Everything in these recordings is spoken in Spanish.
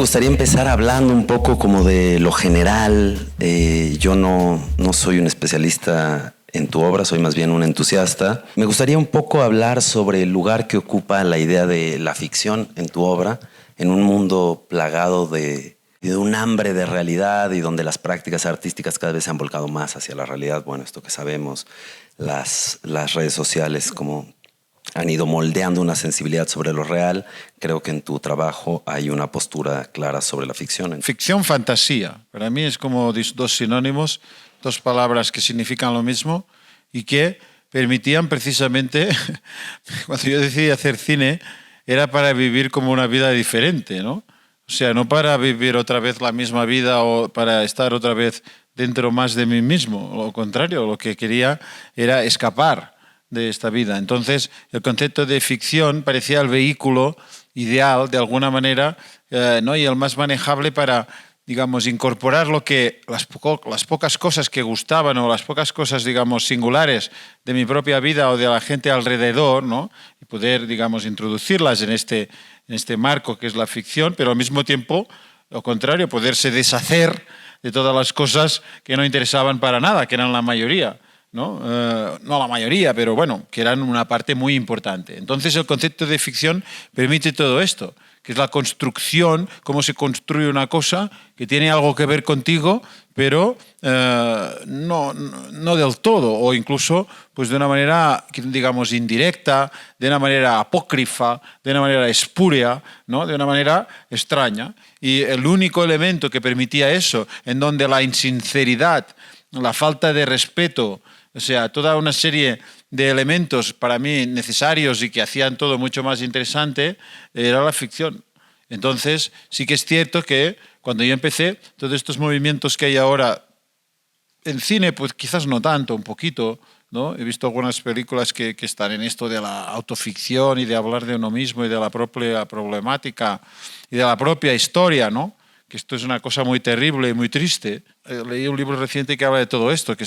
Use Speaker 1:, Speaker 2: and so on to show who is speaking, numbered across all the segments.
Speaker 1: gustaría empezar hablando un poco como de lo general. Yo no soy un especialista en tu obra, soy más bien un entusiasta. Me gustaría un poco hablar sobre el lugar que ocupa la idea de la ficción en tu obra, en un mundo plagado de un hambre de realidad y donde las prácticas artísticas cada vez se han volcado más hacia la realidad. Bueno, esto que sabemos, las redes sociales como han ido moldeando una sensibilidad sobre lo real. Creo que en tu trabajo hay una postura clara sobre la ficción.
Speaker 2: Ficción, fantasía. Para mí es como dos sinónimos, dos palabras que significan lo mismo y que permitían precisamente, cuando yo decidí hacer cine, era para vivir como una vida diferente, ¿no? O sea, no para vivir otra vez la misma vida o para estar otra vez dentro más de mí mismo. Lo contrario, lo que quería era escapar de esta vida. Entonces, el concepto de ficción parecía el vehículo ideal, de alguna manera, ¿no? Y el más manejable para, digamos, incorporar lo que las pocas cosas que gustaban o las pocas cosas, digamos, singulares de mi propia vida o de la gente alrededor, ¿no? Y poder, digamos, introducirlas en este marco que es la ficción, pero al mismo tiempo, lo contrario, poderse deshacer de todas las cosas que no interesaban para nada, que eran la mayoría. ¿No? No la mayoría, pero bueno, que eran una parte muy importante. Entonces el concepto de ficción permite todo esto, que es la construcción, cómo se construye una cosa que tiene algo que ver contigo, pero no del todo, o incluso pues de una manera, digamos, indirecta, de una manera apócrifa, de una manera espúrea, ¿no? De una manera extraña. Y el único elemento que permitía eso, en donde la insinceridad, la falta de respeto, o sea, toda una serie de elementos para mí necesarios y que hacían todo mucho más interesante, era la ficción. Entonces, sí que es cierto que cuando yo empecé, todos estos movimientos que hay ahora en cine, pues quizás no tanto, un poquito, ¿no? He visto algunas películas que están en esto de la autoficción y de hablar de uno mismo y de la propia problemática y de la propia historia, ¿no? Que esto es una cosa muy terrible y muy triste. Leí un libro reciente que habla de todo esto, que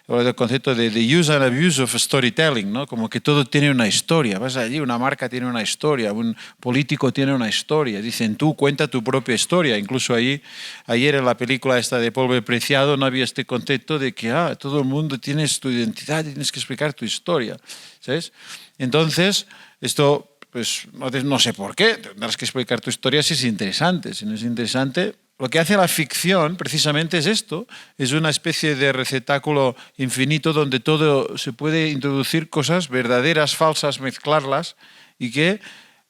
Speaker 2: habla del concepto de the use and abuse of storytelling, ¿no? Como que todo tiene una historia. Vas allí, una marca tiene una historia, un político tiene una historia. Dicen, tú cuenta tu propia historia. Incluso ayer en la película esta de Polvo Preciado no había este concepto de que todo el mundo tiene tu identidad y tienes que explicar tu historia, ¿sabes? Entonces, esto... pues no sé por qué, tendrás que explicar tu historia si es interesante. Si no es interesante, lo que hace la ficción precisamente es esto, es una especie de receptáculo infinito donde todo se puede introducir cosas verdaderas, falsas, mezclarlas y que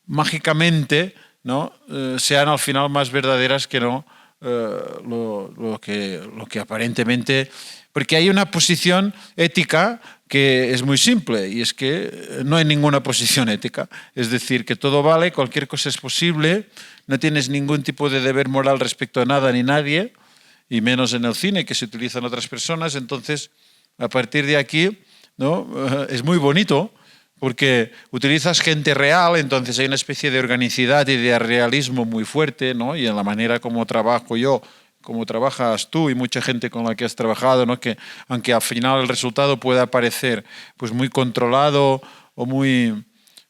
Speaker 2: mágicamente, ¿no? Sean al final más verdaderas que no lo que aparentemente... Porque hay una posición ética que es muy simple y es que no hay ninguna posición ética. Es decir, que todo vale, cualquier cosa es posible, no tienes ningún tipo de deber moral respecto a nada ni nadie, y menos en el cine que se utilizan otras personas. Entonces, a partir de aquí, ¿no? Es muy bonito porque utilizas gente real, entonces hay una especie de organicidad y de realismo muy fuerte, ¿no? Y en la manera como trabajo yo, como trabajas tú y mucha gente con la que has trabajado, ¿no? Que aunque al final el resultado pueda parecer pues muy controlado o muy,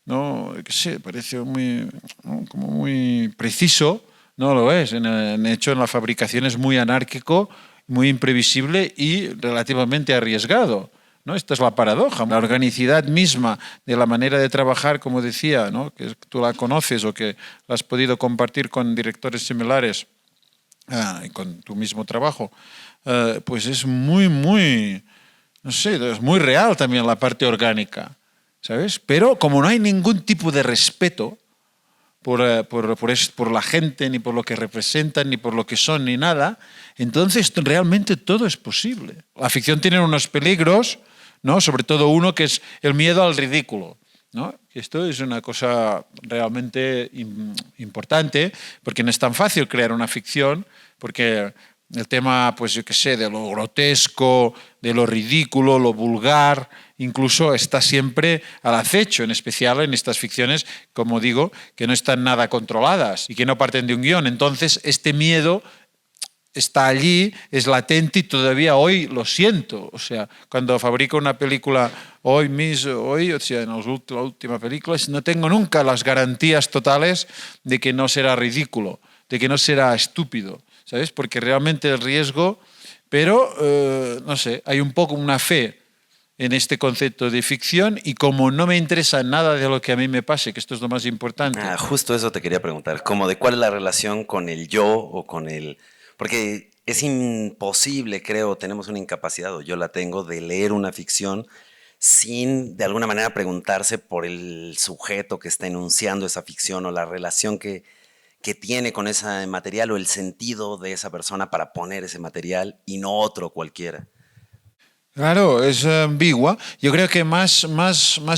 Speaker 2: ¿no? Qué sé, parece muy, ¿no? Como muy preciso, no lo es. De hecho, en la fabricación es muy anárquico, muy imprevisible y relativamente arriesgado, ¿no? Esta es la paradoja. La organicidad misma de la manera de trabajar, como decía, ¿no? Que tú la conoces o que la has podido compartir con directores similares, con tu mismo trabajo, pues es muy, no sé, es muy real también la parte orgánica, ¿sabes? Pero como no hay ningún tipo de respeto por la gente, ni por lo que representan, ni por lo que son, ni nada, entonces realmente todo es posible. La ficción tiene unos peligros, ¿no? Sobre todo uno que es el miedo al ridículo, ¿no? Esto es una cosa realmente importante porque no es tan fácil crear una ficción, porque el tema, pues yo qué sé, de lo grotesco, de lo ridículo, lo vulgar, incluso está siempre al acecho, en especial en estas ficciones, como digo, que no están nada controladas y que no parten de un guión. Entonces, este miedo está allí, es latente y todavía hoy lo siento. O sea, cuando fabrico una película hoy, o sea, en la última película, no tengo nunca las garantías totales de que no será ridículo. de que no será estúpido, ¿sabes? Porque realmente el riesgo, pero no sé, hay un poco una fe en este concepto de ficción y como no me interesa nada de lo que a mí me pase, que esto es lo más importante.
Speaker 1: Justo eso te quería preguntar, como de cuál es la relación con el yo o con el... Porque es imposible, creo, tenemos una incapacidad, o yo la tengo, de leer una ficción sin, de alguna manera, preguntarse por el sujeto que está enunciando esa ficción o la relación que tiene con ese material o el sentido de esa persona para poner ese material y no otro cualquiera.
Speaker 2: Claro, es ambigua. Yo creo que más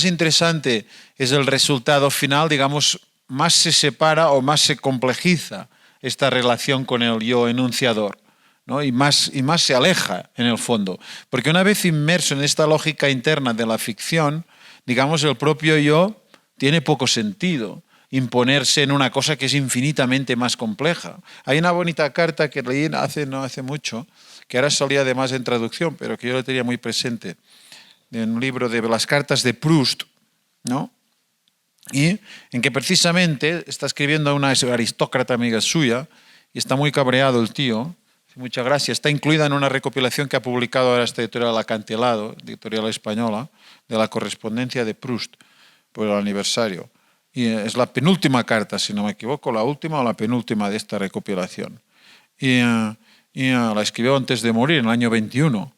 Speaker 2: interesante es el resultado final, digamos, más se separa o más se complejiza esta relación con el yo enunciador, ¿no? Y más se aleja en el fondo. Porque una vez inmerso en esta lógica interna de la ficción, digamos, el propio yo tiene poco sentido imponerse en una cosa que es infinitamente más compleja. Hay una bonita carta que leí no hace mucho, que ahora salía además en traducción, pero que yo lo tenía muy presente, en un libro de las cartas de Proust, ¿no? Y en que precisamente está escribiendo a una aristócrata amiga suya, y está muy cabreado el tío, muchas gracias, está incluida en una recopilación que ha publicado ahora esta editorial Acantilado, editorial española, de la correspondencia de Proust, por el aniversario. Y es la penúltima carta, si no me equivoco, la última o la penúltima de esta recopilación. Y la escribió antes de morir, en el año 21.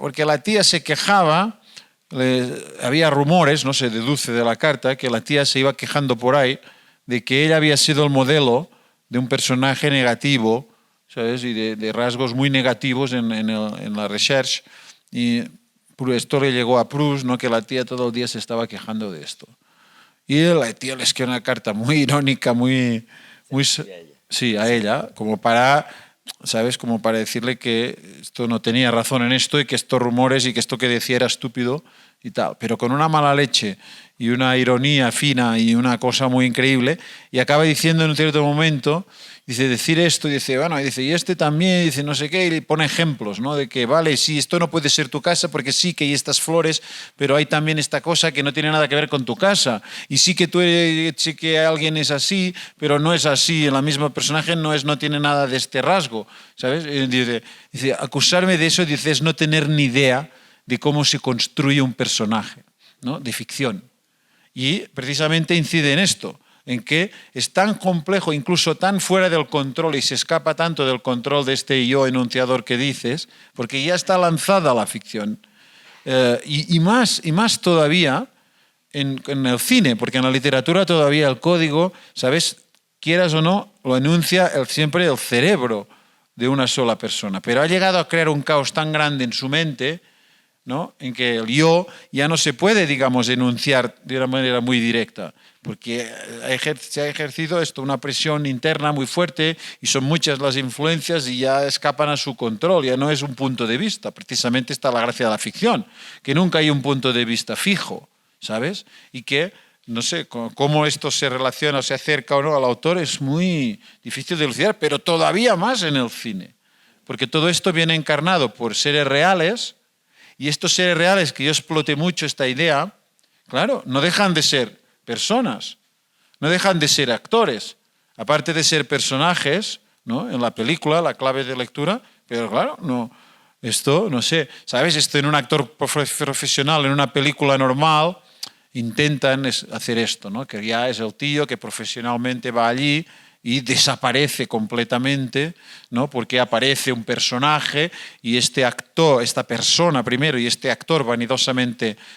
Speaker 2: Porque la tía se quejaba, había rumores, no se deduce de la carta, que la tía se iba quejando por ahí de que ella había sido el modelo de un personaje negativo, ¿sabes? Y de rasgos muy negativos en la research. Y esto le llegó a Proust, ¿no? Que la tía todo el día se estaba quejando de esto. Y la tía le escribió una carta muy irónica, sí, a ella, como para, ¿sabes? Como para decirle que esto no tenía razón en esto y que estos rumores y que esto que decía era estúpido y tal. Pero con una mala leche y una ironía fina y una cosa muy increíble. Y acaba diciendo en un cierto momento, dice, decir esto, y dice, bueno, y dice, y este también, dice, no sé qué, y le pone ejemplos, ¿no? De que, vale, sí, esto no puede ser tu casa porque sí que hay estas flores, pero hay también esta cosa que no tiene nada que ver con tu casa. Y sí que sí que alguien es así, pero no es así. La misma personaje no tiene nada de este rasgo, ¿sabes? Dice, acusarme de eso, dice, es no tener ni idea de cómo se construye un personaje, ¿no? De ficción. Y precisamente incide en esto, en que es tan complejo, incluso tan fuera del control y se escapa tanto del control de este yo enunciador que dices, porque ya está lanzada la ficción. Y más todavía en el cine, porque en la literatura todavía el código, ¿sabes? Quieras o no, lo enuncia siempre el cerebro de una sola persona. Pero ha llegado a crear un caos tan grande en su mente, ¿no? En que el yo ya no se puede, digamos, enunciar de una manera muy directa, porque se ha ejercido esto, una presión interna muy fuerte y son muchas las influencias y ya escapan a su control, ya no es un punto de vista. Precisamente está la gracia de la ficción, que nunca hay un punto de vista fijo, ¿sabes? Y que, no sé, cómo esto se relaciona o se acerca o no al autor es muy difícil de elucidar, pero todavía más en el cine, porque todo esto viene encarnado por seres reales. Y estos seres reales, que yo exploté mucho esta idea, claro, no dejan de ser personas, no dejan de ser actores, aparte de ser personajes, ¿no? En la película, la clave de lectura, pero claro, esto, no sé, ¿sabes? Esto en un actor profesional, en una película normal, intentan hacer esto, ¿no? Que ya es el tío que profesionalmente va allí y desaparece completamente, ¿no? Porque aparece un personaje y este actor, esta persona primero, y este actor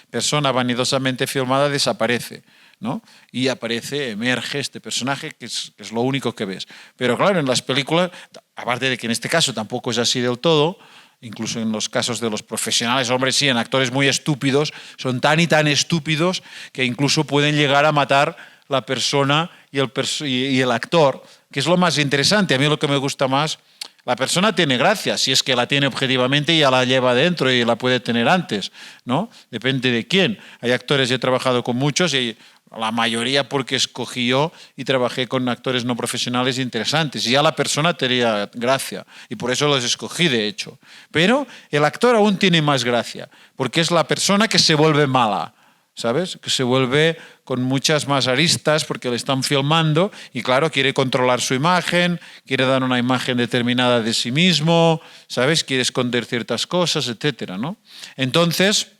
Speaker 2: persona vanidosamente filmada desaparece, ¿no? Y emerge este personaje que es lo único que ves. Pero claro, en las películas, aparte de que en este caso tampoco es así del todo, incluso en los casos de los profesionales, hombre, sí, en actores muy estúpidos, son tan y tan estúpidos que incluso pueden llegar a matar la persona y el actor, que es lo más interesante. A mí lo que me gusta más, la persona tiene gracia, si es que la tiene objetivamente y ya la lleva dentro y la puede tener antes, ¿no? Depende de quién. Hay actores, he trabajado con muchos y la mayoría porque escogí yo y trabajé con actores no profesionales interesantes y ya la persona tenía gracia y por eso los escogí, de hecho. Pero el actor aún tiene más gracia, porque es la persona que se vuelve mala, ¿sabes? Que se vuelve con muchas más aristas porque le están filmando y, claro, quiere controlar su imagen, quiere dar una imagen determinada de sí mismo, ¿sabes? Quiere esconder ciertas cosas, etcétera, ¿no? Entonces,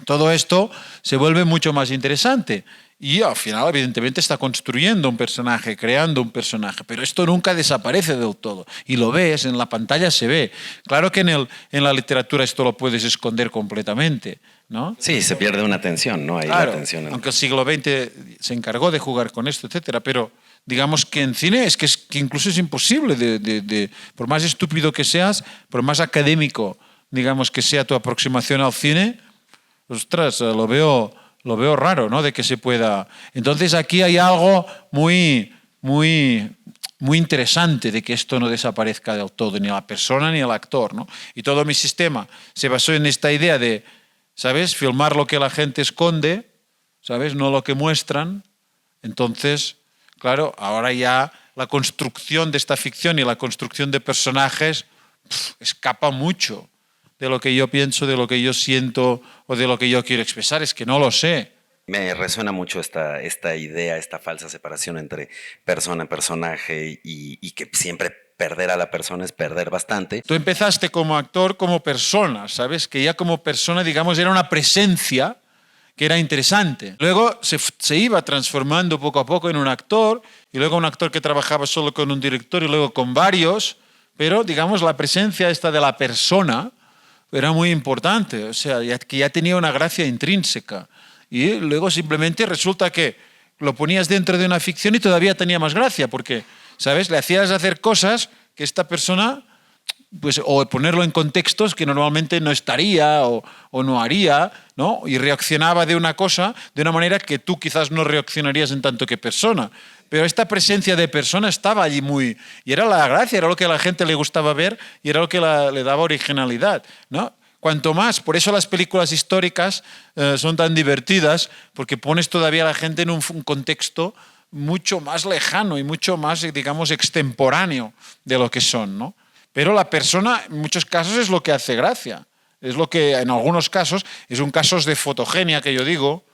Speaker 2: todo esto se vuelve mucho más interesante y al final, evidentemente, está construyendo un personaje, creando un personaje, pero esto nunca desaparece del todo y lo ves, en la pantalla se ve. Claro que en la literatura esto lo puedes esconder completamente, ¿no?
Speaker 1: Sí, se pierde una tensión, ¿no? Ahí
Speaker 2: Claro,
Speaker 1: la tensión.
Speaker 2: aunque el siglo XX se encargó de jugar con esto, etcétera, pero digamos que en cine es que incluso es imposible, por más estúpido que seas, por más académico, digamos, que sea tu aproximación al cine, ostras, lo veo raro, ¿no? De que se pueda. Entonces aquí hay algo muy interesante de que esto no desaparezca del todo, ni la persona ni el actor, ¿no? Y todo mi sistema se basó en esta idea de, ¿sabes? Filmar lo que la gente esconde, ¿sabes? No lo que muestran. Entonces, claro, ahora ya la construcción de esta ficción y la construcción de personajes escapa mucho de lo que yo pienso, de lo que yo siento o de lo que yo quiero expresar. Es que no lo sé.
Speaker 1: Me resuena mucho esta idea, esta falsa separación entre persona, personaje y que siempre perder a la persona es perder bastante.
Speaker 2: Tú empezaste como actor, como persona, ¿sabes? Que ya como persona, digamos, era una presencia que era interesante. Luego se iba transformando poco a poco en un actor y luego un actor que trabajaba solo con un director y luego con varios, pero, digamos, la presencia esta de la persona era muy importante, o sea, que ya tenía una gracia intrínseca. Y luego simplemente resulta que lo ponías dentro de una ficción y todavía tenía más gracia, porque, ¿sabes? Le hacías hacer cosas que esta persona, pues, o ponerlo en contextos que normalmente no estaría o no haría, ¿no? Y reaccionaba de una cosa de una manera que tú quizás no reaccionarías en tanto que persona. Pero esta presencia de persona estaba allí muy... Y era la gracia, era lo que a la gente le gustaba ver y era lo que le daba originalidad, ¿no? Cuanto más, por eso las películas históricas son tan divertidas, porque pones todavía a la gente en un contexto mucho más lejano y mucho más, digamos, extemporáneo de lo que son, ¿no? Pero la persona, en muchos casos, es lo que hace gracia. Es lo que, en algunos casos, es un caso de fotogenia que yo digo,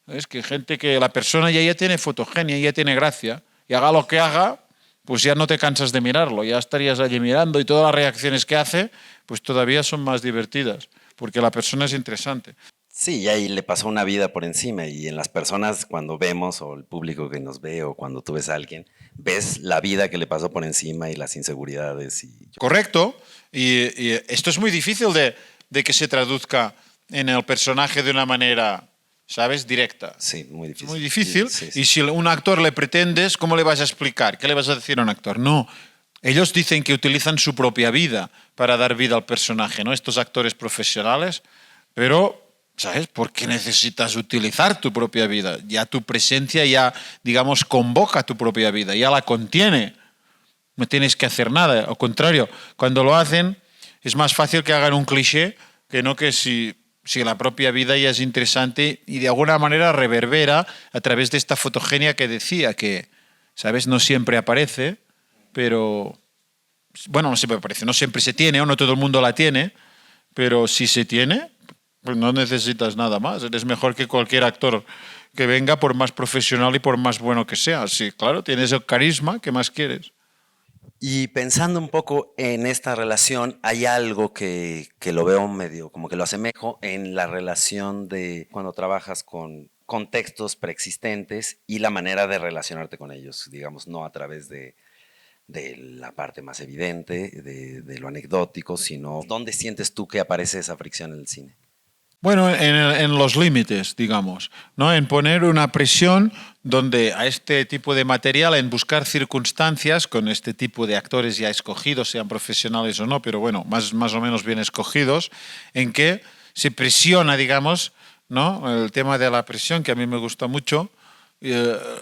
Speaker 2: es que gente que la persona ya tiene fotogenia, ya tiene gracia, y haga lo que haga, pues ya no te cansas de mirarlo, ya estarías allí mirando y todas las reacciones que hace, pues todavía son más divertidas, porque la persona es interesante.
Speaker 1: Sí, y ahí le pasó una vida por encima y en las personas cuando vemos o el público que nos ve o cuando tú ves a alguien, ves la vida que le pasó por encima y las inseguridades.
Speaker 2: Correcto, y esto es muy difícil de que se traduzca en el personaje de una manera, ¿sabes?, directa.
Speaker 1: Sí, muy difícil.
Speaker 2: Es muy difícil.
Speaker 1: Sí, sí.
Speaker 2: Y si a un actor le pretendes, ¿cómo le vas a explicar? ¿Qué le vas a decir a un actor? No. Ellos dicen que utilizan su propia vida para dar vida al personaje, ¿no? Estos actores profesionales. Pero, ¿sabes? ¿Por qué necesitas utilizar tu propia vida? Ya tu presencia ya, digamos, convoca tu propia vida, ya la contiene. No tienes que hacer nada. Al contrario, cuando lo hacen, es más fácil que hagan un cliché que no que si la propia vida ya es interesante y de alguna manera reverbera a través de esta fotogenia que decía, que, ¿sabes? No siempre aparece, pero, bueno, no siempre aparece, no siempre se tiene, o no todo el mundo la tiene, pero si se tiene, pues no necesitas nada más. Eres mejor que cualquier actor que venga, por más profesional y por más bueno que sea. Sí, claro, tienes el carisma, ¿qué más quieres?
Speaker 1: Y pensando un poco en esta relación, hay algo que lo veo medio, como que lo asemejo en la relación de cuando trabajas con contextos preexistentes y la manera de relacionarte con ellos, digamos, no a través de la parte más evidente, de lo anecdótico, sino dónde sientes tú que aparece esa fricción en el cine.
Speaker 2: Bueno, en los límites, digamos, ¿no? En poner una presión donde a este tipo de material, en buscar circunstancias con este tipo de actores ya escogidos, sean profesionales o no, pero bueno, más o menos bien escogidos, en que se presiona, digamos, ¿no? El tema de la presión, que a mí me gusta mucho,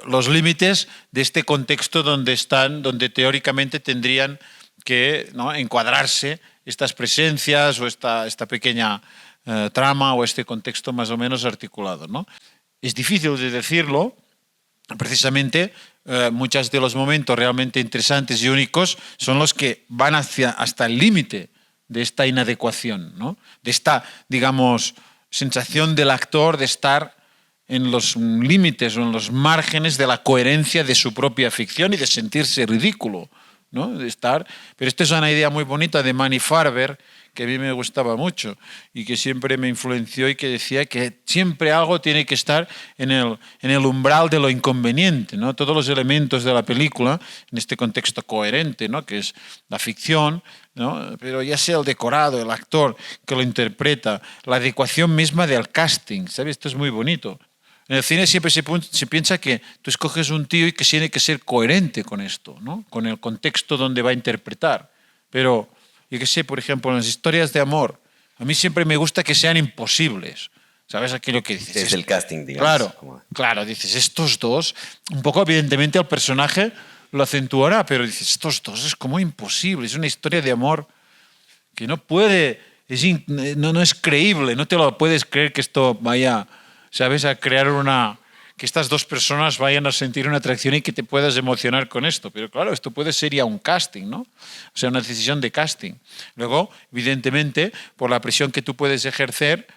Speaker 2: los límites de este contexto donde teóricamente tendrían que, ¿no?, encuadrarse estas presencias o esta pequeña trama o este contexto más o menos articulado, ¿no? Es difícil de decirlo, precisamente muchos de los momentos realmente interesantes y únicos son los que van hasta el límite de esta inadecuación, ¿no? De esta, digamos, sensación del actor de estar en los límites o en los márgenes de la coherencia de su propia ficción y de sentirse ridículo, ¿no? De estar. Pero esta es una idea muy bonita de Manny Farber, que a mí me gustaba mucho y que siempre me influenció y que decía que siempre algo tiene que estar en el umbral de lo inconveniente, ¿no? Todos los elementos de la película, en este contexto coherente, ¿no? Que es la ficción, ¿no? Pero ya sea el decorado, el actor que lo interpreta, la adecuación misma del casting, ¿sabes? Esto es muy bonito. En el cine siempre se piensa que tú escoges un tío y que tiene que ser coherente con esto, ¿no? Con el contexto donde va a interpretar. Pero, yo qué sé, por ejemplo, en las historias de amor, a mí siempre me gusta que sean imposibles. ¿Sabes aquello que dices?
Speaker 1: Es el casting, digamos.
Speaker 2: Claro, claro, dices, estos dos, un poco evidentemente el personaje lo acentuará, pero dices, estos dos es como imposible, es una historia de amor que no puede, no es creíble, no te lo puedes creer que esto vaya, ¿sabes?, a crear que estas dos personas vayan a sentir una atracción y que te puedas emocionar con esto. Pero claro, esto puede ser ya un casting, ¿no? O sea, una decisión de casting. Luego, evidentemente, por la presión que tú puedes ejercer,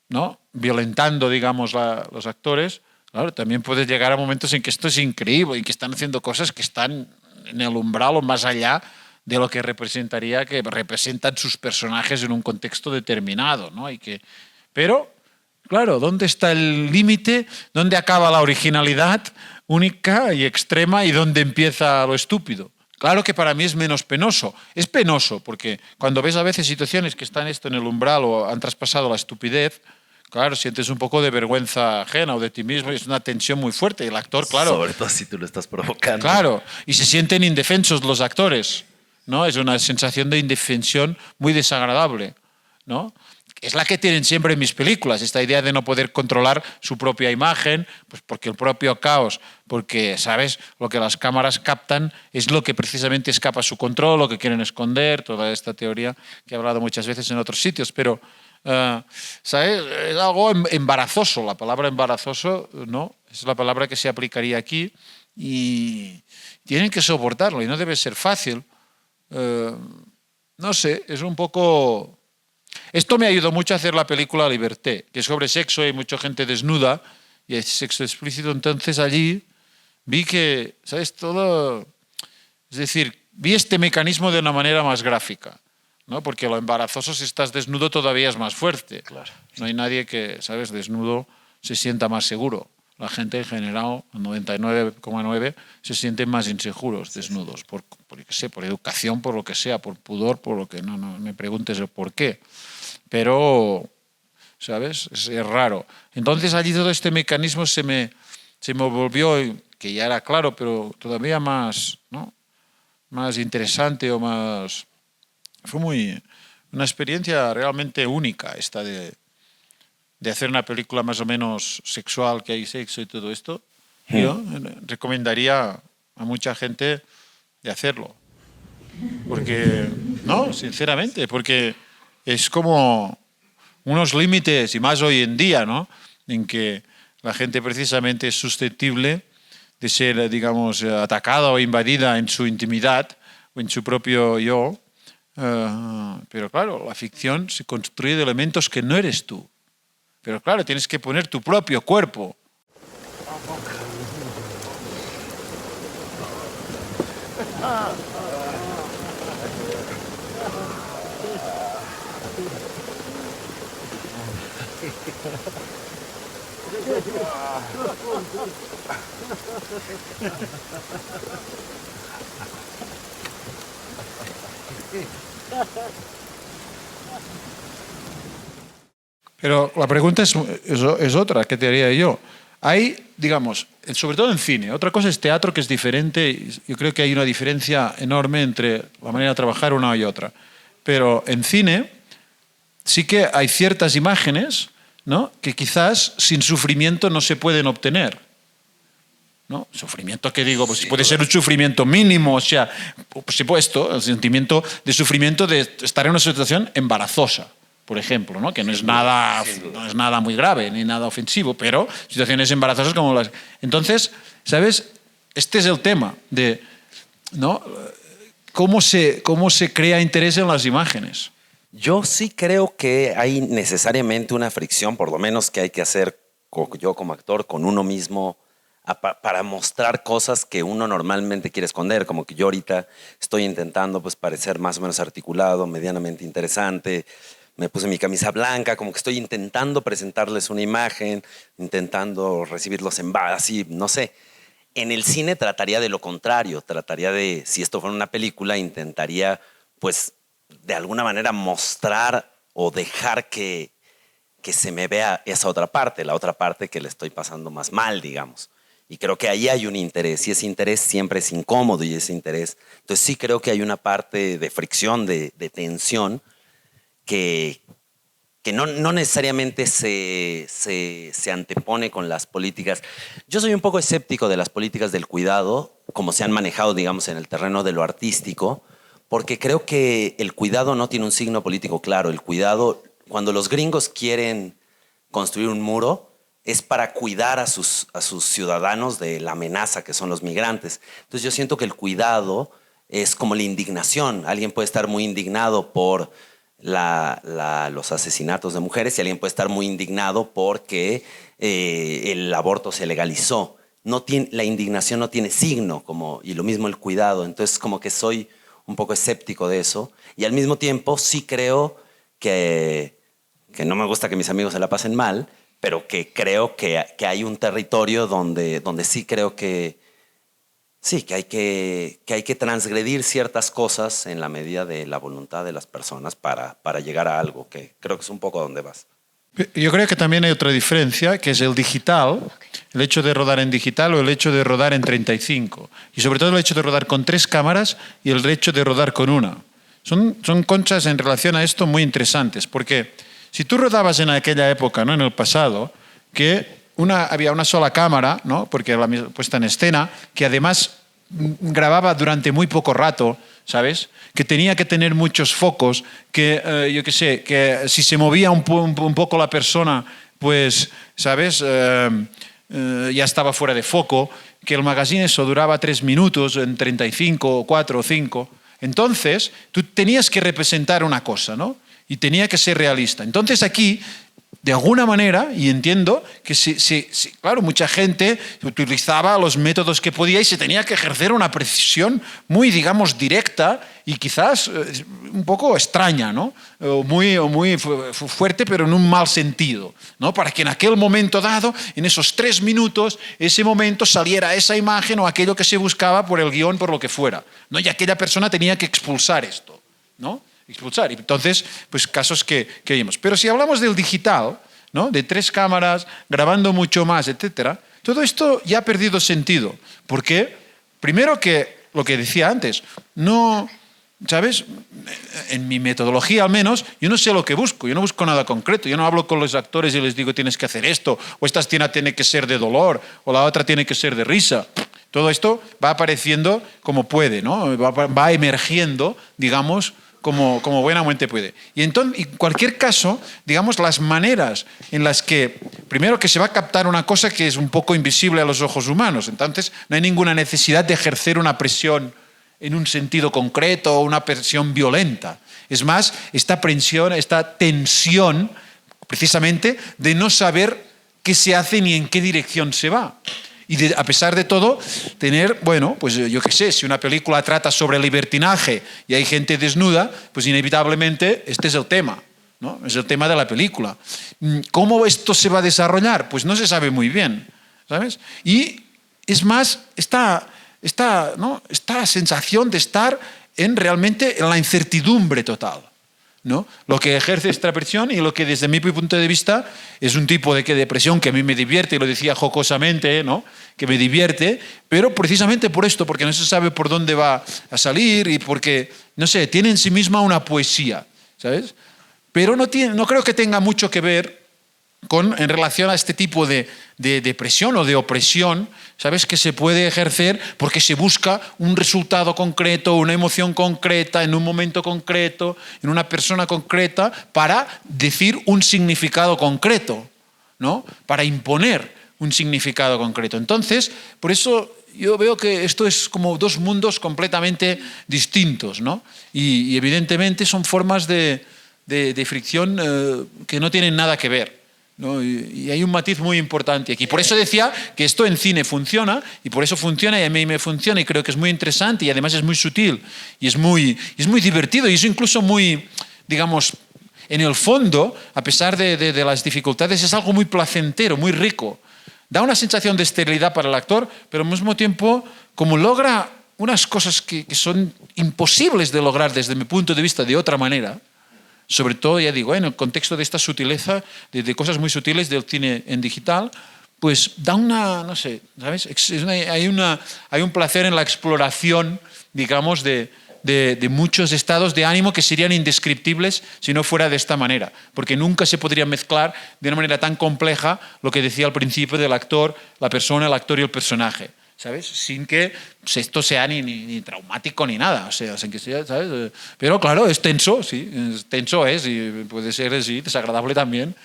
Speaker 2: ¿no?, violentando, digamos, los actores, claro, también puedes llegar a momentos en que esto es increíble y que están haciendo cosas que están en el umbral o más allá de lo que representan sus personajes en un contexto determinado, ¿no? Pero, claro, ¿dónde está el límite? ¿Dónde acaba la originalidad única y extrema y dónde empieza lo estúpido? Claro que para mí es menos penoso. Es penoso porque cuando ves a veces situaciones que están en el umbral o han traspasado la estupidez, claro, sientes un poco de vergüenza ajena o de ti mismo y es una tensión muy fuerte. Y el actor, claro.
Speaker 1: Sobre todo si tú lo estás provocando.
Speaker 2: Claro, y se sienten indefensos los actores, ¿no? Es una sensación de indefensión muy desagradable, ¿no? Es la que tienen siempre en mis películas, esta idea de no poder controlar su propia imagen, pues porque el propio caos, porque, ¿sabes?, lo que las cámaras captan es lo que precisamente escapa a su control, lo que quieren esconder, toda esta teoría que he hablado muchas veces en otros sitios, pero, ¿sabes?, es algo embarazoso, la palabra embarazoso, ¿no?, es la palabra que se aplicaría aquí y tienen que soportarlo y no debe ser fácil. No sé, es un poco... Esto me ayudó mucho a hacer la película Liberté, que es sobre sexo y hay mucha gente desnuda y es sexo explícito. Entonces allí vi que, ¿sabes?, todo... Es decir, vi este mecanismo de una manera más gráfica, ¿no? Porque lo embarazoso, si estás desnudo, todavía es más fuerte.
Speaker 1: Claro.
Speaker 2: No hay nadie que, ¿sabes?, desnudo se sienta más seguro. La gente en general, el 99,9, se sienten más inseguros desnudos, por educación, por lo que sea, por pudor, por lo que no me preguntes el por qué. Pero, ¿sabes?, es raro. Entonces allí todo este mecanismo se me volvió, que ya era claro, pero todavía más, ¿no?, más interesante o más... Fue una experiencia realmente única esta de hacer una película más o menos sexual, que hay sexo y todo esto. Yo recomendaría a mucha gente de hacerlo. Porque, no, sinceramente, porque es como unos límites, y más hoy en día, ¿no?, en que la gente precisamente es susceptible de ser, digamos, atacada o invadida en su intimidad o en su propio yo. Pero claro, la ficción se construye de elementos que no eres tú. Pero claro, tienes que poner tu propio cuerpo. Pero la pregunta es otra, ¿qué te haría yo? Hay, digamos, sobre todo en cine, otra cosa es teatro, que es diferente. Yo creo que hay una diferencia enorme entre la manera de trabajar una y otra. Pero en cine sí que hay ciertas imágenes, ¿no?, que quizás sin sufrimiento no se pueden obtener, ¿no? Sufrimiento que digo, pues sí, puede ser un sufrimiento mínimo, o sea, por supuesto, el sentimiento de sufrimiento de estar en una situación embarazosa, por ejemplo, ¿no?, que no es nada muy grave ni nada ofensivo, pero situaciones embarazosas como las... Entonces, ¿sabes? Este es el tema de, ¿no?, cómo se crea interés en las imágenes.
Speaker 1: Yo sí creo que hay necesariamente una fricción, por lo menos que hay que hacer yo como actor, con uno mismo, para mostrar cosas que uno normalmente quiere esconder, como que yo ahorita estoy intentando pues parecer más o menos articulado, medianamente interesante, me puse mi camisa blanca, como que estoy intentando presentarles una imagen, intentando recibirlos en así, no sé. En el cine trataría de lo contrario, trataría de, si esto fuera una película, intentaría pues de alguna manera mostrar o dejar que se me vea esa otra parte, la otra parte que le estoy pasando más mal, digamos. Y creo que ahí hay un interés, y ese interés siempre es incómodo, y ese interés... Entonces sí creo que hay una parte de fricción, de tensión, que no necesariamente se antepone con las políticas. Yo soy un poco escéptico de las políticas del cuidado, como se han manejado, digamos, en el terreno de lo artístico, porque creo que el cuidado no tiene un signo político claro. El cuidado, cuando los gringos quieren construir un muro, es para cuidar a sus ciudadanos de la amenaza que son los migrantes. Entonces yo siento que el cuidado es como la indignación. Alguien puede estar muy indignado por los asesinatos de mujeres y alguien puede estar muy indignado porque el aborto se legalizó. La indignación no tiene signo, y lo mismo el cuidado. Entonces como que soy un poco escéptico de eso, y al mismo tiempo sí creo que no me gusta que mis amigos se la pasen mal, pero que creo que hay un territorio donde sí creo que sí, que hay que transgredir ciertas cosas en la medida de la voluntad de las personas para llegar a algo, que creo que es un poco a donde vas.
Speaker 2: Yo creo que también hay otra diferencia, que es el digital, el hecho de rodar en digital o el hecho de rodar en 35. Y sobre todo el hecho de rodar con 3 cámaras y el hecho de rodar con una. Son conchas en relación a esto muy interesantes, porque si tú rodabas en aquella época, ¿no?, en el pasado, que había una sola cámara, ¿no?, porque era la puesta en escena, que además grababa durante muy poco rato, ¿sabes? Que tenía que tener muchos focos, que yo qué sé, que si se movía un poco la persona, pues, ¿sabes? Ya estaba fuera de foco, que el magazine eso duraba 3 minutos en 35, 4 o 5. Entonces, tú tenías que representar una cosa, ¿no? Y tenía que ser realista. Entonces aquí, de alguna manera, y entiendo que claro, mucha gente utilizaba los métodos que podía y se tenía que ejercer una precisión muy, digamos, directa y quizás un poco extraña, ¿no? Muy fuerte, pero en un mal sentido, ¿no? Para que en aquel momento dado, en esos 3 minutos, ese momento saliera esa imagen o aquello que se buscaba por el guión, por lo que fuera, ¿no? Y aquella persona tenía que expulsar esto, ¿no? Expulsar. Y entonces, pues casos que vimos. Pero si hablamos del digital, ¿no?, de 3 cámaras, grabando mucho más, etcétera, todo esto ya ha perdido sentido. Porque, primero que lo que decía antes, no, ¿sabes? En mi metodología al menos, yo no sé lo que busco, yo no busco nada concreto, yo no hablo con los actores y les digo tienes que hacer esto, o esta escena tiene que ser de dolor, o la otra tiene que ser de risa. Todo esto va apareciendo como puede, ¿no? Va emergiendo, digamos, como buenamente puede. Y en cualquier caso, digamos, las maneras en las que, primero que se va a captar una cosa que es un poco invisible a los ojos humanos, entonces no hay ninguna necesidad de ejercer una presión en un sentido concreto o una presión violenta. Es más, esta presión, esta tensión, precisamente, de no saber qué se hace ni en qué dirección se va. Y a pesar de todo, tener, bueno, pues yo qué sé, si una película trata sobre libertinaje y hay gente desnuda, pues inevitablemente este es el tema, ¿no? Es el tema de la película. ¿Cómo esto se va a desarrollar? Pues no se sabe muy bien, ¿sabes? Y es más, esta sensación de estar realmente en la incertidumbre total, ¿no? Lo que ejerce esta presión y lo que desde mi punto de vista es un tipo de depresión que a mí me divierte, y lo decía jocosamente, ¿no?, que me divierte, pero precisamente por esto, porque no se sabe por dónde va a salir y porque, no sé, tiene en sí misma una poesía, ¿sabes? Pero no creo que tenga mucho que ver en relación a este tipo de depresión o de opresión, ¿sabes?, que se puede ejercer porque se busca un resultado concreto, una emoción concreta, en un momento concreto, en una persona concreta, para decir un significado concreto, ¿no?, para imponer un significado concreto. Entonces, por eso yo veo que esto es como 2 mundos completamente distintos, ¿no? Y evidentemente son formas de fricción que no tienen nada que ver, ¿no? Y hay un matiz muy importante aquí. Por eso decía que esto en cine funciona, y por eso funciona, y a mí me funciona, y creo que es muy interesante, y además es muy sutil, y es muy divertido, y es incluso muy, digamos, en el fondo, a pesar de las dificultades, es algo muy placentero, muy rico. Da una sensación de esterilidad para el actor, pero al mismo tiempo, como logra unas cosas que son imposibles de lograr desde mi punto de vista de otra manera, sobre todo, ya digo, en el contexto de esta sutileza, de cosas muy sutiles del cine en digital, pues da una, no sé, ¿sabes? Hay un placer en la exploración, digamos, de muchos estados de ánimo que serían indescriptibles si no fuera de esta manera, porque nunca se podría mezclar de una manera tan compleja lo que decía al principio del actor, la persona, el actor y el personaje, ¿sabes? Sin que esto sea ni traumático ni nada, o sea, sin que sea, ¿sabes? Pero claro, es tenso, sí, tenso es, y puede ser, sí, desagradable también,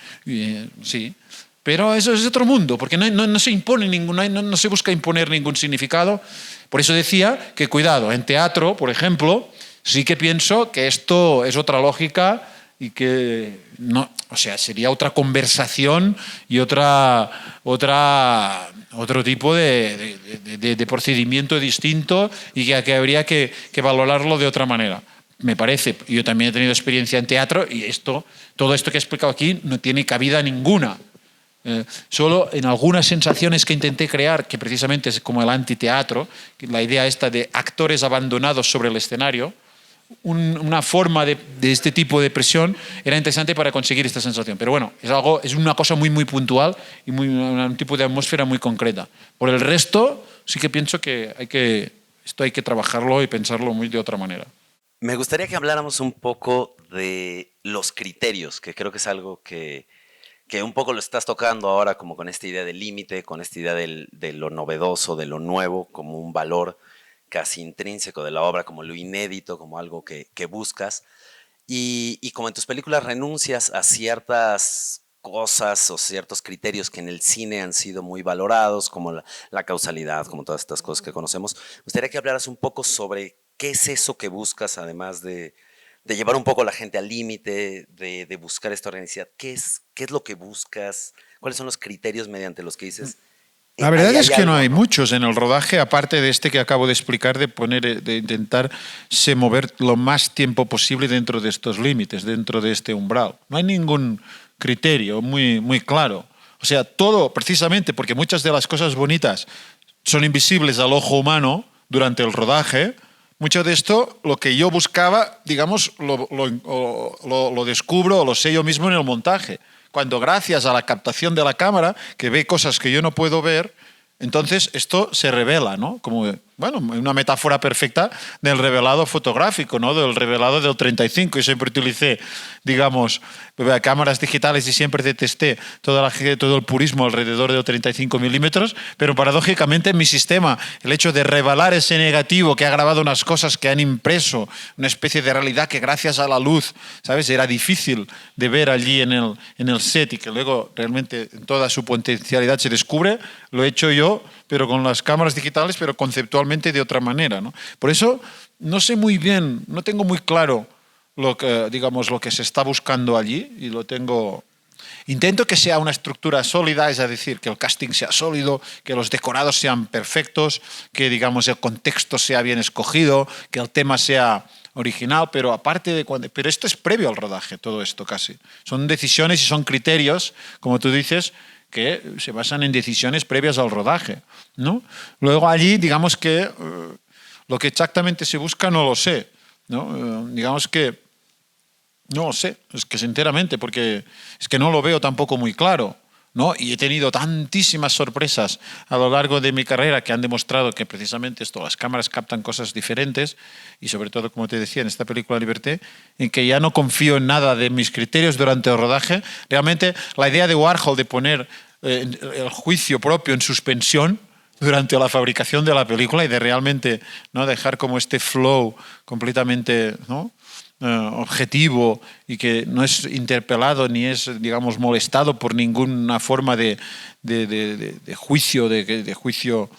Speaker 2: sí. Pero eso es otro mundo, porque no se impone no se busca imponer ningún significado. Por eso decía que, cuidado, en teatro, por ejemplo, sí que pienso que esto es otra lógica y que no, o sea, sería otra conversación y otro tipo de procedimiento distinto y que habría que valorarlo de otra manera. Me parece, yo también he tenido experiencia en teatro y todo esto que he explicado aquí no tiene cabida ninguna. Solo en algunas sensaciones que intenté crear, que precisamente es como el antiteatro, la idea esta de actores abandonados sobre el escenario, una forma de este tipo de presión era interesante para conseguir esta sensación. Pero bueno, es una cosa muy, muy puntual y un tipo de atmósfera muy concreta. Por el resto, sí que pienso que esto hay que trabajarlo y pensarlo muy de otra manera.
Speaker 1: Me gustaría que habláramos un poco de los criterios, que creo que es algo que un poco lo estás tocando ahora, como con esta idea del límite, con esta idea de lo novedoso, de lo nuevo, como un valor casi intrínseco de la obra, como lo inédito, como algo que buscas. Y como en tus películas renuncias a ciertas cosas o ciertos criterios que en el cine han sido muy valorados, como la causalidad, como todas estas cosas que conocemos, me gustaría que hablaras un poco sobre qué es eso que buscas, además de llevar un poco a la gente al límite, de buscar esta organicidad. ¿Qué es lo que buscas? ¿Cuáles son los criterios mediante los que dices?
Speaker 2: La verdad es que
Speaker 1: algo,
Speaker 2: no hay muchos en el rodaje, aparte de este que acabo de explicar, de intentar mover lo más tiempo posible dentro de estos límites, dentro de este umbral. No hay ningún criterio muy, muy claro. O sea, todo precisamente porque muchas de las cosas bonitas son invisibles al ojo humano durante el rodaje. Mucho de esto, lo que yo buscaba, digamos, lo descubro o lo sé yo mismo en el montaje. Cuando gracias a la captación de la cámara, que ve cosas que yo no puedo ver, entonces esto se revela, ¿no? Como, bueno, una metáfora perfecta del revelado fotográfico, ¿no? Del revelado del 35. Yo siempre utilicé, digamos, cámaras digitales y siempre detesté todo el purismo alrededor del 35 milímetros, pero paradójicamente en mi sistema, el hecho de revelar ese negativo que ha grabado unas cosas que han impreso, una especie de realidad que gracias a la luz, ¿sabes?, era difícil de ver allí en el set y que luego realmente en toda su potencialidad se descubre, lo he hecho yo, pero con las cámaras digitales, pero conceptualmente de otra manera, ¿no? Por eso no sé muy bien, no tengo muy claro lo que se está buscando allí y intento que sea una estructura sólida, es decir, que el casting sea sólido, que los decorados sean perfectos, que, digamos, el contexto sea bien escogido, que el tema sea original, pero pero esto es previo al rodaje, todo esto casi. Son decisiones y son criterios, como tú dices, que se basan en decisiones previas al rodaje, ¿no? Luego allí, digamos que lo que exactamente se busca no lo sé, ¿no? Digamos que no lo sé, es que sinceramente, porque es que no lo veo tampoco muy claro, ¿no? Y he tenido tantísimas sorpresas a lo largo de mi carrera que han demostrado que precisamente las cámaras captan cosas diferentes y sobre todo, como te decía, en esta película Liberté, en que ya no confío en nada de mis criterios durante el rodaje. Realmente la idea de Warhol de poner el juicio propio en suspensión durante la fabricación de la película y de realmente, ¿no?, dejar como este flow completamente, ¿no?, objetivo y que no es interpelado ni es, digamos, molestado por ninguna forma de juicio, de juicio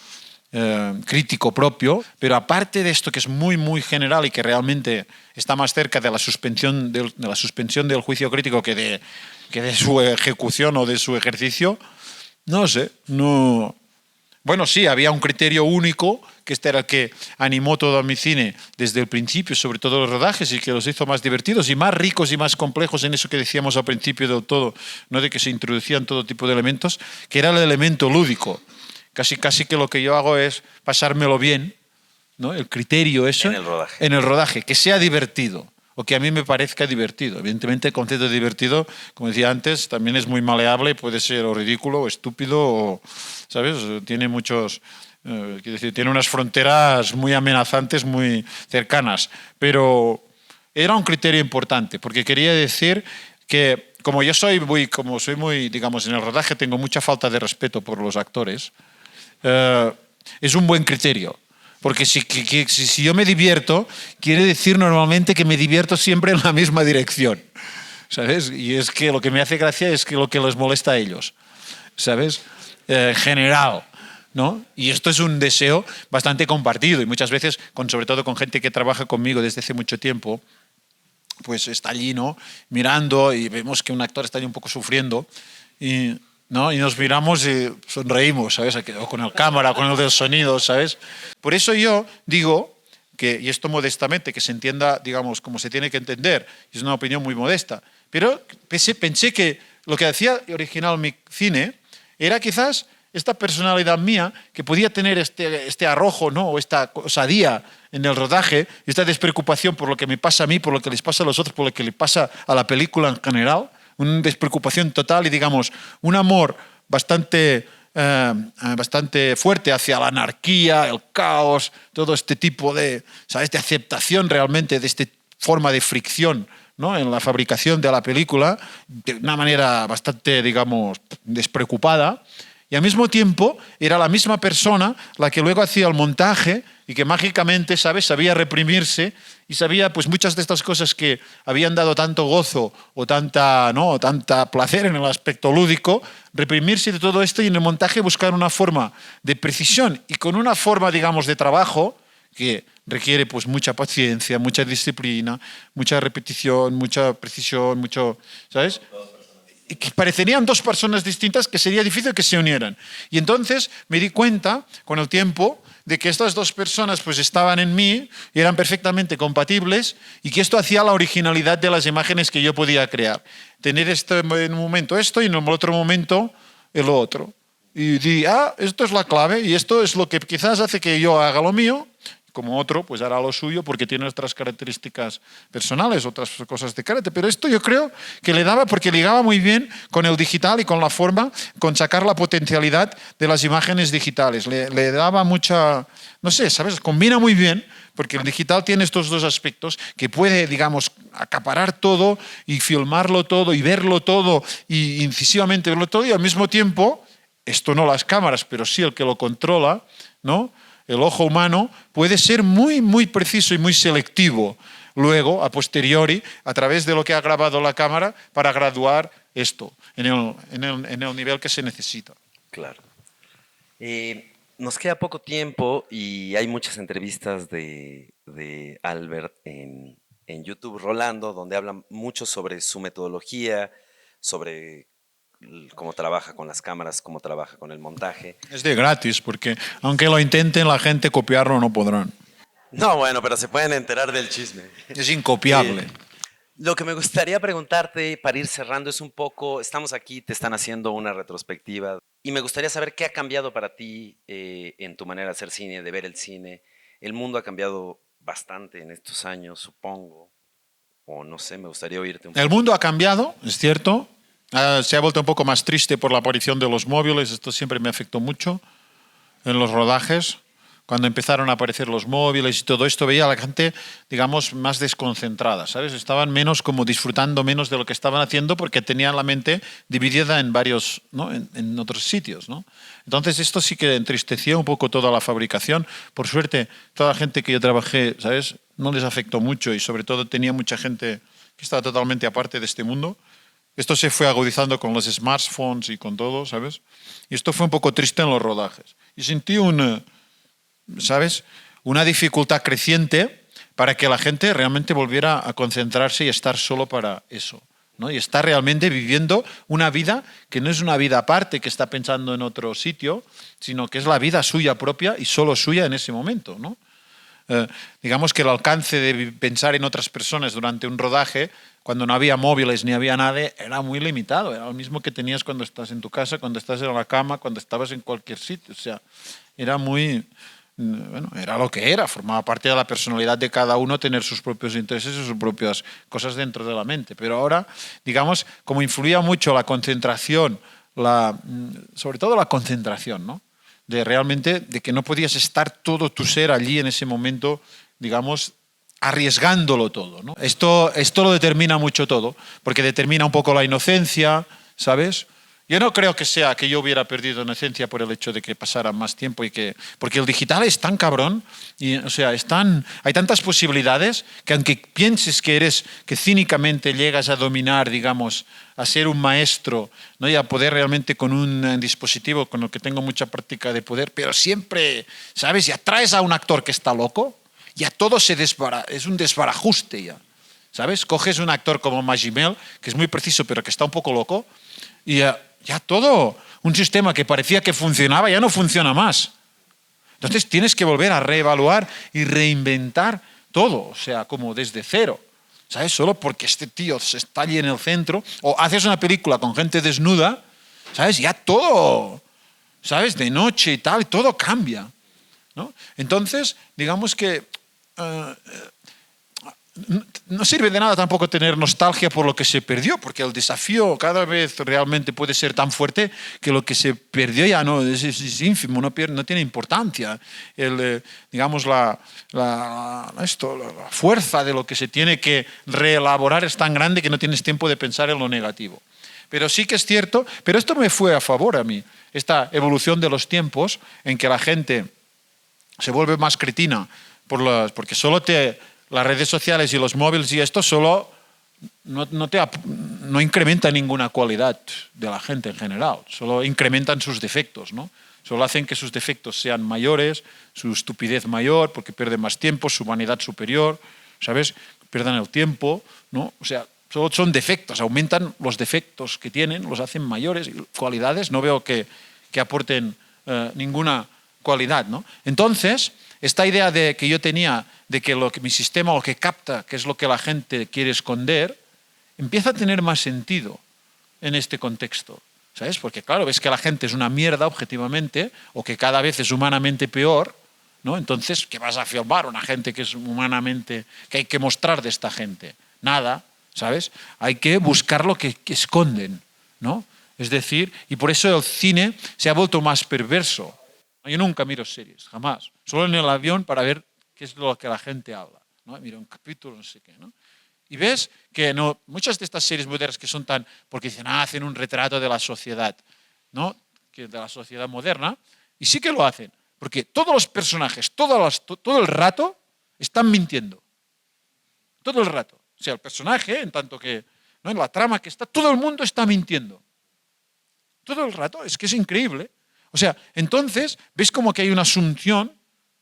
Speaker 2: crítico propio, pero aparte de esto que es muy, muy general y que realmente está más cerca de la suspensión del juicio crítico que de su ejecución o de su ejercicio, no sé, no... Bueno, sí, había un criterio único, que este era el que animó todo mi cine desde el principio, sobre todo los rodajes, y que los hizo más divertidos y más ricos y más complejos en eso que decíamos al principio del todo, no de que se introducían todo tipo de elementos, que era el elemento lúdico. Casi que lo que yo hago es pasármelo bien, ¿no? El criterio eso en el rodaje, que sea divertido o que a mí me parezca divertido. Evidentemente el concepto de divertido, como decía antes, también es muy maleable, puede ser o ridículo o estúpido, o, ¿sabes? Tiene muchos... quiero decir, tiene unas fronteras muy amenazantes, muy cercanas, pero era un criterio importante, porque quería decir que como soy muy, digamos, en el rodaje tengo mucha falta de respeto por los actores, es un buen criterio. Porque si yo me divierto, quiere decir normalmente que me divierto siempre en la misma dirección, ¿sabes? Y es que lo que me hace gracia es que lo que les molesta a ellos, ¿sabes? En general, ¿no? Y esto es un deseo bastante compartido y muchas veces, sobre todo con gente que trabaja conmigo desde hace mucho tiempo, pues está allí, ¿no? Mirando y vemos que un actor está allí un poco sufriendo ¿no? Y nos miramos y sonreímos, ¿sabes? O con el cámara, con el del sonido, ¿sabes? Por eso yo digo que, y esto modestamente, que se entienda, digamos, como se tiene que entender, es una opinión muy modesta, pero pensé que lo que hacía original mi cine era quizás esta personalidad mía que podía tener este arrojo, ¿no? O esta osadía en el rodaje, esta despreocupación por lo que me pasa a mí, por lo que les pasa a los otros, por lo que le pasa a la película en general, una despreocupación total y, digamos, un amor bastante fuerte hacia la anarquía, el caos, todo este tipo de, ¿sabes?, de aceptación realmente de esta forma de fricción, ¿no?, en la fabricación de la película, de una manera bastante, digamos, despreocupada. Y al mismo tiempo era la misma persona la que luego hacía el montaje y que mágicamente, ¿sabes?, sabía reprimirse y sabía pues muchas de estas cosas que habían dado tanto gozo o tanta placer en el aspecto lúdico, reprimirse de todo esto y en el montaje buscar una forma de precisión y con una forma, digamos, de trabajo que requiere pues mucha paciencia, mucha disciplina, mucha repetición, mucha precisión, mucho, ¿sabes?, y que parecerían dos personas distintas que sería difícil que se unieran. Y entonces me di cuenta con el tiempo de que estas dos personas pues estaban en mí y eran perfectamente compatibles y que esto hacía la originalidad de las imágenes que yo podía crear. Tener en un momento esto y en el otro momento el otro. Y di, esto es la clave y esto es lo que quizás hace que yo haga lo mío, como otro pues hará lo suyo porque tiene otras características personales, otras cosas de carácter. Pero esto yo creo que le daba, porque ligaba muy bien con el digital y con la forma, con sacar la potencialidad de las imágenes digitales. Le daba mucha, no sé, ¿sabes? Combina muy bien, porque el digital tiene estos dos aspectos, que puede, digamos, acaparar todo y filmarlo todo y verlo todo y incisivamente verlo todo y al mismo tiempo, esto no las cámaras, pero sí el que lo controla, ¿no?, el ojo humano puede ser muy, muy preciso y muy selectivo luego, a posteriori, a través de lo que ha grabado la cámara, para graduar esto en el nivel que se necesita.
Speaker 1: Claro. Nos queda poco tiempo y hay muchas entrevistas de Albert en YouTube rolando, donde habla mucho sobre su metodología, sobre cómo trabaja con las cámaras, cómo trabaja con el montaje.
Speaker 2: Es de gratis, porque aunque lo intenten, la gente copiarlo no podrán.
Speaker 1: No, bueno, pero se pueden enterar del chisme.
Speaker 2: Es incopiable.
Speaker 1: Lo que me gustaría preguntarte para ir cerrando es un poco, estamos aquí, te están haciendo una retrospectiva y me gustaría saber qué ha cambiado para ti en tu manera de hacer cine, de ver el cine. El mundo ha cambiado bastante en estos años, supongo, o no sé, me gustaría oírte un poco.
Speaker 2: El mundo ha cambiado, es cierto. Se ha vuelto un poco más triste por la aparición de los móviles. Esto siempre me afectó mucho en los rodajes. Cuando empezaron a aparecer los móviles y todo esto, veía a la gente, digamos, más desconcentrada, ¿sabes? Estaban menos como disfrutando menos de lo que estaban haciendo porque tenían la mente dividida en varios, ¿no?, en otros sitios, ¿no? Entonces esto sí que entristeció un poco toda la fabricación. Por suerte, toda la gente que yo trabajé, ¿sabes?, no les afectó mucho y sobre todo tenía mucha gente que estaba totalmente aparte de este mundo. Esto se fue agudizando con los smartphones y con todo, ¿sabes? Y esto fue un poco triste en los rodajes. Y sentí ¿sabes? Una dificultad creciente para que la gente realmente volviera a concentrarse y estar solo para eso, ¿no? Y estar realmente viviendo una vida que no es una vida aparte, que está pensando en otro sitio, sino que es la vida suya propia y solo suya en ese momento, ¿no? Digamos que el alcance de pensar en otras personas durante un rodaje, cuando no había móviles ni había nada, era muy limitado. Era lo mismo que tenías cuando estás en tu casa, cuando estás en la cama, cuando estabas en cualquier sitio. O sea, era muy... Bueno, era lo que era, formaba parte de la personalidad de cada uno tener sus propios intereses y sus propias cosas dentro de la mente. Pero ahora, digamos, como influía mucho la concentración, sobre todo la concentración, ¿no? De realmente, de que no podías estar todo tu ser allí en ese momento, digamos, arriesgándolo todo, ¿no? Esto lo determina mucho todo, porque determina un poco la inocencia, ¿sabes? Yo no creo que sea que yo hubiera perdido inocencia por el hecho de que pasara más tiempo porque el digital es tan cabrón y, o sea, hay tantas posibilidades que aunque pienses que cínicamente llegas a dominar, digamos, a ser un maestro, ¿no? Y a poder realmente con un dispositivo con el que tengo mucha práctica de poder, pero siempre, ¿sabes? Ya traes a un actor que está loco, ya todo es un desbarajuste ya, ¿sabes? Coges un actor como Magimel, que es muy preciso pero que está un poco loco, y ya todo, un sistema que parecía que funcionaba, ya no funciona más. Entonces tienes que volver a reevaluar y reinventar todo, o sea, como desde cero. ¿Sabes? Solo porque este tío está allí en el centro, o haces una película con gente desnuda, ¿sabes? Ya todo, ¿sabes? De noche y tal, todo cambia, ¿no? Entonces, digamos que no sirve de nada tampoco tener nostalgia por lo que se perdió, porque el desafío cada vez realmente puede ser tan fuerte que lo que se perdió ya no es ínfimo, no tiene importancia. Digamos, la fuerza de lo que se tiene que reelaborar es tan grande que no tienes tiempo de pensar en lo negativo. Pero sí que es cierto, pero esto me fue a favor a mí, esta evolución de los tiempos en que la gente se vuelve más cretina porque solo las redes sociales y los móviles y esto solo no incrementan ninguna cualidad de la gente en general, solo incrementan sus defectos, ¿no? Solo hacen que sus defectos sean mayores, su estupidez mayor, porque pierden más tiempo, su vanidad superior, ¿sabes? Pierdan el tiempo, ¿no? O sea, solo son defectos, aumentan los defectos que tienen, los hacen mayores, y cualidades no veo que aporten ninguna cualidad, ¿no? Entonces, esta idea que yo tenía de que mi sistema lo que capta, que es lo que la gente quiere esconder, empieza a tener más sentido en este contexto, ¿sabes? Porque claro, ves que la gente es una mierda objetivamente o que cada vez es humanamente peor, ¿no? Entonces, ¿qué vas a filmar? Una gente que es humanamente... ¿Qué hay que mostrar de esta gente? Nada, ¿sabes? Hay que buscar lo que esconden, ¿no? Es decir, y por eso el cine se ha vuelto más perverso. Yo nunca miro series, jamás. Solo en el avión para ver qué es lo que la gente habla, ¿no? Miro un capítulo, no sé qué, ¿no? Y ves que no, muchas de estas series modernas que son tan... porque dicen, hacen un retrato de la sociedad, ¿no? De la sociedad moderna. Y sí que lo hacen, porque todos los personajes, todo el rato, están mintiendo. Todo el rato. O sea, el personaje, en tanto que... ¿no? En la trama que está, todo el mundo está mintiendo. Todo el rato, es que es increíble. O sea, entonces, ves como que hay una asunción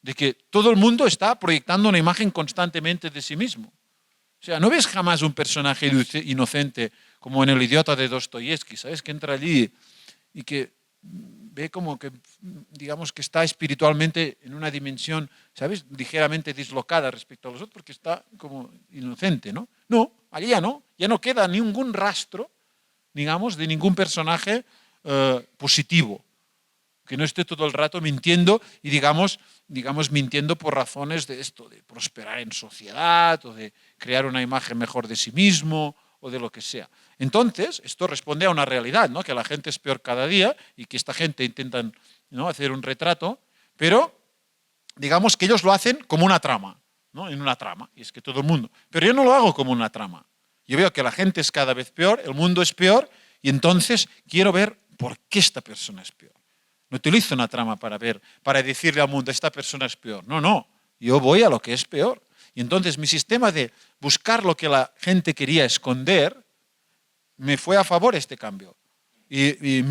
Speaker 2: de que todo el mundo está proyectando una imagen constantemente de sí mismo. O sea, no ves jamás un personaje inocente como en El idiota de Dostoyevsky, ¿sabes? Que entra allí y que ve como que, digamos, que está espiritualmente en una dimensión, ¿sabes? Ligeramente dislocada respecto a los otros porque está como inocente, ¿no? No, allí ya no queda ningún rastro, digamos, de ningún personaje positivo, que no esté todo el rato mintiendo y digamos mintiendo por razones de esto, de prosperar en sociedad o de crear una imagen mejor de sí mismo o de lo que sea. Entonces, esto responde a una realidad, ¿no? Que la gente es peor cada día y que esta gente intentan, ¿no? hacer un retrato, pero digamos que ellos lo hacen como una trama, ¿no? En una trama, y es que todo el mundo. Pero yo no lo hago como una trama. Yo veo que la gente es cada vez peor, el mundo es peor, y entonces quiero ver por qué esta persona es peor. No utilizo una trama para decirle al mundo, esta persona es peor. No, yo voy a lo que es peor. Y entonces mi sistema de buscar lo que la gente quería esconder me fue a favor este cambio. y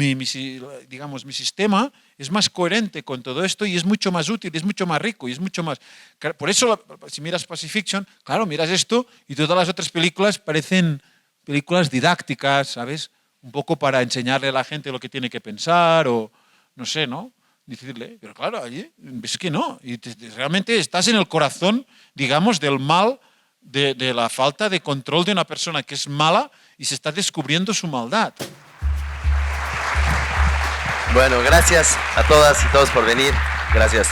Speaker 2: digamos, mi sistema es más coherente con todo esto y es mucho más útil, es mucho más rico y es mucho más... Por eso, si miras Pacifiction, claro, miras esto y todas las otras películas parecen películas didácticas, ¿sabes? Un poco para enseñarle a la gente lo que tiene que pensar o, no sé, ¿no? Decirle, pero claro, allí ves que no. Y realmente estás en el corazón, digamos, del mal, de la falta de control de una persona que es mala y se está descubriendo su maldad.
Speaker 1: Bueno, gracias a todas y todos por venir. Gracias.